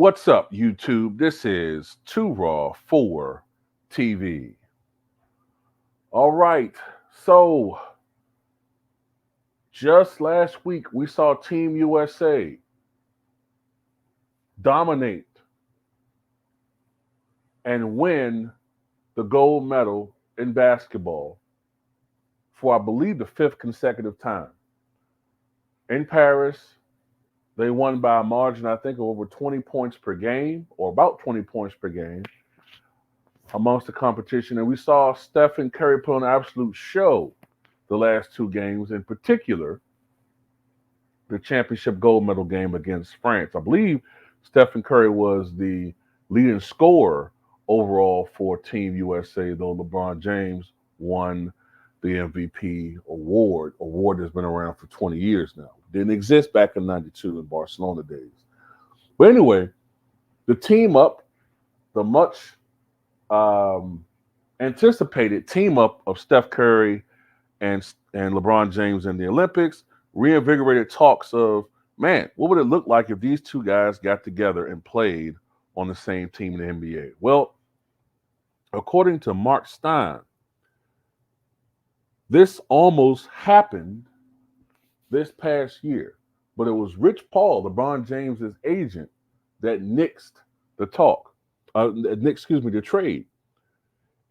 What's up, YouTube? This is Too Raw for TV. All right, so just last week we saw Team USA dominate and win the gold medal in basketball for, I believe, the fifth consecutive time. In Paris, they won by a margin, I think, of over 20 points per game, or about 20 points per game amongst the competition. And we saw Stephen Curry put on an absolute show the last two games, in particular, the championship gold medal game against France. I believe Stephen Curry was the leading scorer overall for Team USA, though LeBron James won the MVP award that's been around for 20 years now. Didn't exist back in 92 in Barcelona days. But anyway, the team up, the much anticipated team up of Steph Curry and LeBron James in the Olympics reinvigorated talks of, man, what would it look like if these two guys got together and played on the same team in the NBA? Well, according to Mark Stein, this almost happened this past year, but it was Rich Paul, LeBron James's agent, that nixed the the trade.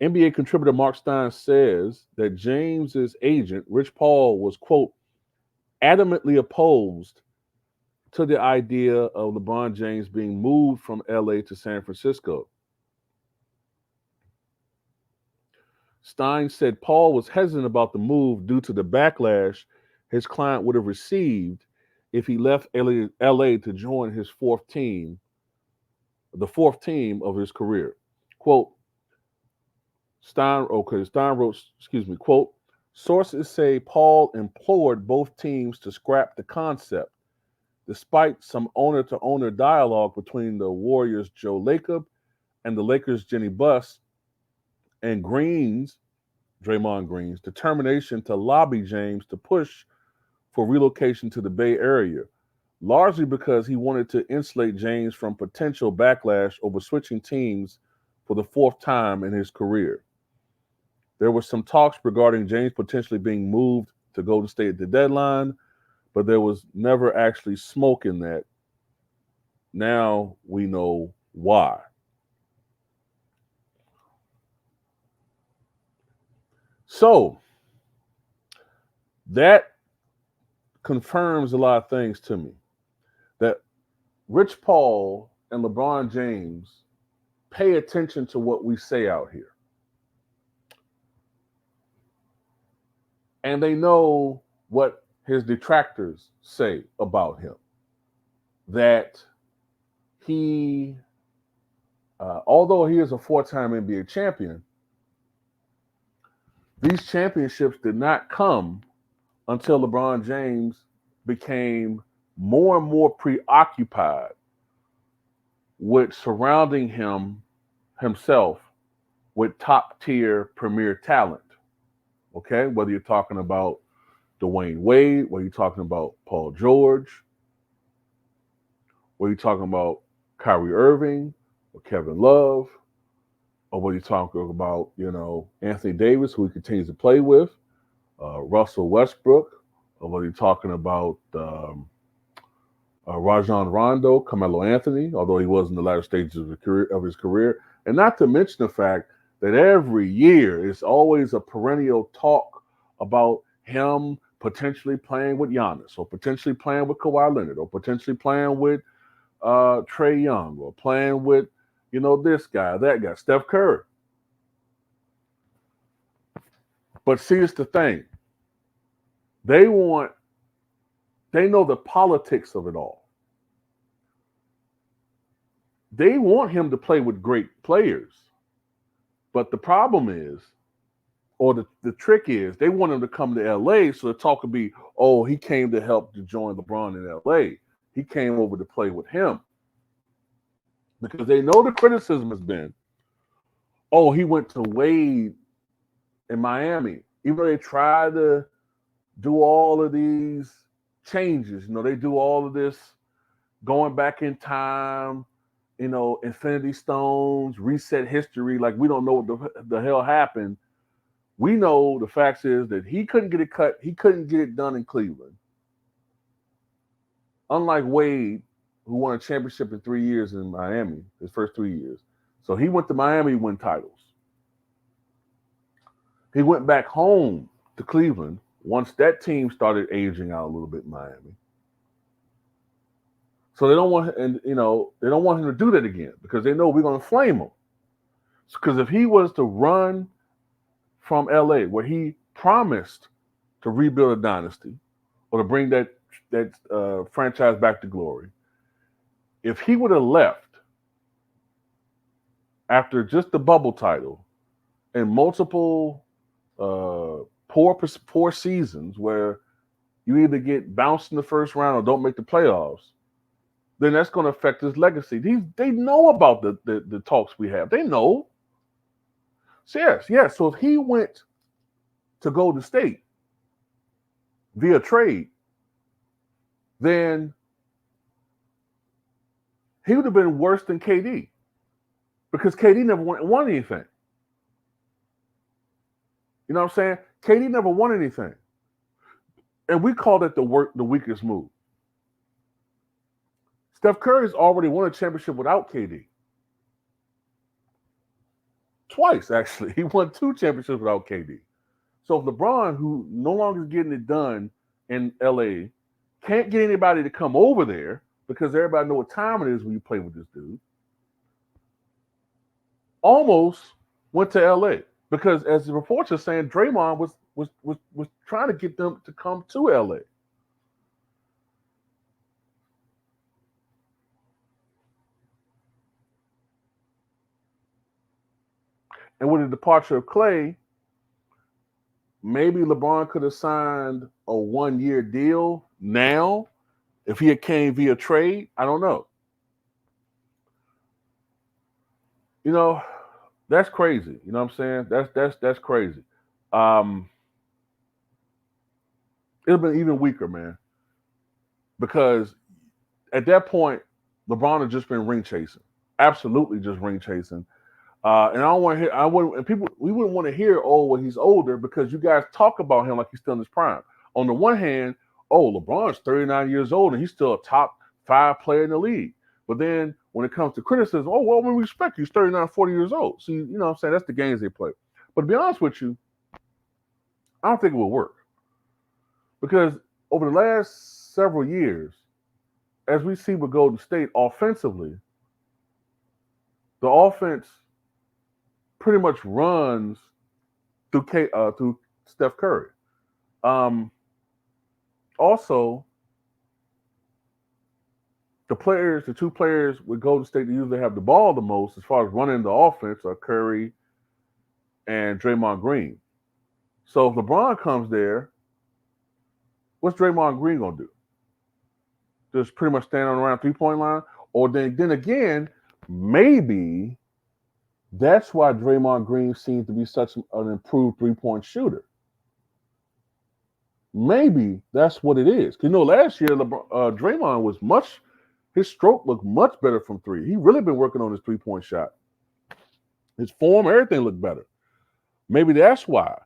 NBA contributor Mark Stein says that James's agent, Rich Paul, was, quote, adamantly opposed to the idea of LeBron James being moved from LA to San Francisco. Stein said Paul was hesitant about the move due to the backlash his client would have received if he left LA to join his the fourth team of his career. Quote, Stein wrote, quote, sources say Paul implored both teams to scrap the concept, despite some owner-to-owner dialogue between the Warriors' Joe Lacob and the Lakers' Jenny Buss and Draymond Green's determination to lobby James to push for relocation to the Bay Area, largely because he wanted to insulate James from potential backlash over switching teams for the fourth time in his career. There were some talks regarding James potentially being moved to Golden State at the deadline, but there was never actually smoke in that. Now we know why. So that confirms a lot of things to me. That Rich Paul and LeBron James pay attention to what we say out here. And they know what his detractors say about him. That he, although he is a four-time NBA champion, these championships did not come until LeBron James became more and more preoccupied with surrounding himself with top-tier premier talent. Okay, whether you're talking about Dwayne Wade, whether you're talking about Paul George, whether you're talking about Kyrie Irving or Kevin Love, or whether you're talking about, Anthony Davis, who he continues to play with, Russell Westbrook, or whether you're talking about Rajon Rondo, Carmelo Anthony, although he was in the latter stages of his career, and not to mention the fact that every year it's always a perennial talk about him potentially playing with Giannis, or potentially playing with Kawhi Leonard, or potentially playing with Trae Young, or playing with, this guy, that guy, Steph Curry. But see, it's the thing. They know the politics of it all. They want him to play with great players. But the problem is, or the trick is, they want him to come to LA, so the talk would be, oh, he came to help to join LeBron in LA. He came over to play with him. Because they know the criticism has been, oh, he went to Wade in Miami. Even though they try to do all of these changes, they do all of this going back in time, Infinity Stones, reset history, like we don't know what the hell happened. We know the facts is that he couldn't get it cut. He couldn't get it done in Cleveland. Unlike Wade, who won a championship in 3 years in Miami, his first 3 years. So he went to Miami to win titles. He went back home to Cleveland once that team started aging out a little bit in Miami. So they don't want, and they don't want him to do that again because they know we're going to flame him. Because if he was to run from LA, where he promised to rebuild a dynasty or to bring that franchise back to glory, if he would have left after just the bubble title and multiple poor seasons where you either get bounced in the first round or don't make the playoffs, then that's going to affect his legacy. They know about the talks we have. They know. So yes. So if he went to Golden State via trade, then he would have been worse than KD because KD never won anything. You know what I'm saying? KD never won anything. And we called it the weakest move. Steph Curry's already won a championship without KD. Twice, actually. He won 2 championships without KD. So if LeBron, who no longer is getting it done in LA, can't get anybody to come over there because everybody know what time it is when you play with this dude, almost went to LA. Because as the reports are saying, Draymond was trying to get them to come to LA. And with the departure of Clay, maybe LeBron could have signed a 1-year deal now if he had came via trade. I don't know. That's crazy. You know what I'm saying? That's crazy. It'll be even weaker, man. Because at that point, LeBron had just been ring chasing. Absolutely just ring chasing. And I don't want to hear. We wouldn't want to hear, well, he's older because you guys talk about him like he's still in his prime. On the one hand, LeBron's 39 years old and he's still a top 5 player in the league. But then when it comes to criticism, we respect you. He's 39, 40 years old. See, you know what I'm saying? That's the games they play. But to be honest with you, I don't think it will work. Because over the last several years, as we see with Golden State offensively, the offense pretty much runs through Steph Curry. Also, the 2 players with Golden State that usually have the ball the most as far as running the offense are Curry and Draymond Green. So if LeBron comes there, what's Draymond Green going to do? Just pretty much stand on around 3-point line? Or then again, maybe that's why Draymond Green seems to be such an improved 3-point shooter. Maybe that's what it is. Because last year Draymond his stroke looked much better from 3. He really been working on his 3-point shot. His form, everything looked better. Maybe that's why.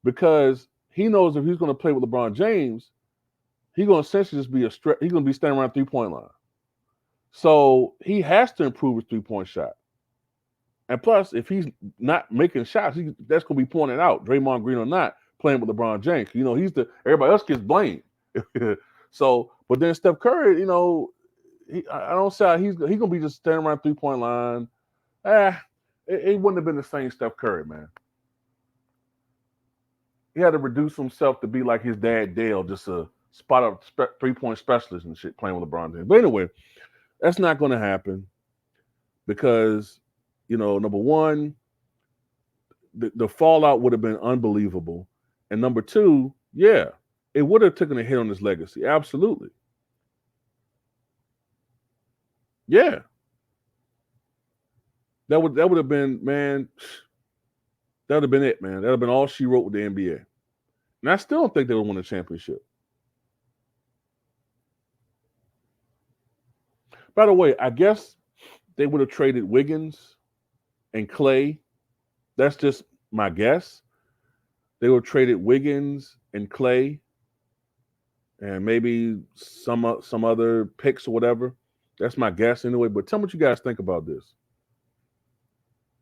Because he knows if he's going to play with LeBron James, he's going to essentially just be he's going to be standing around 3-point line. So he has to improve his 3-point shot. And plus, if he's not making shots, that's going to be pointed out, Draymond Green or not, playing with LeBron James. Everybody else gets blamed. So, but then Steph Curry, I don't see how he's going to be just standing around 3-point line. It wouldn't have been the same Steph Curry, man. He had to reduce himself to be like his dad, Dale, just a spot up 3-point specialist and shit playing with LeBron James. But anyway, that's not going to happen because, number one, the fallout would have been unbelievable. And number two, it would have taken a hit on his legacy. Absolutely. Yeah. That would have been, man, that would have been it, man. That would have been all she wrote with the NBA. And I still don't think they would win a championship. By the way, I guess they would have traded Wiggins and Clay. That's just my guess. They would have traded Wiggins and Clay and maybe some other picks or whatever. That's my guess anyway. But tell me what you guys think about this.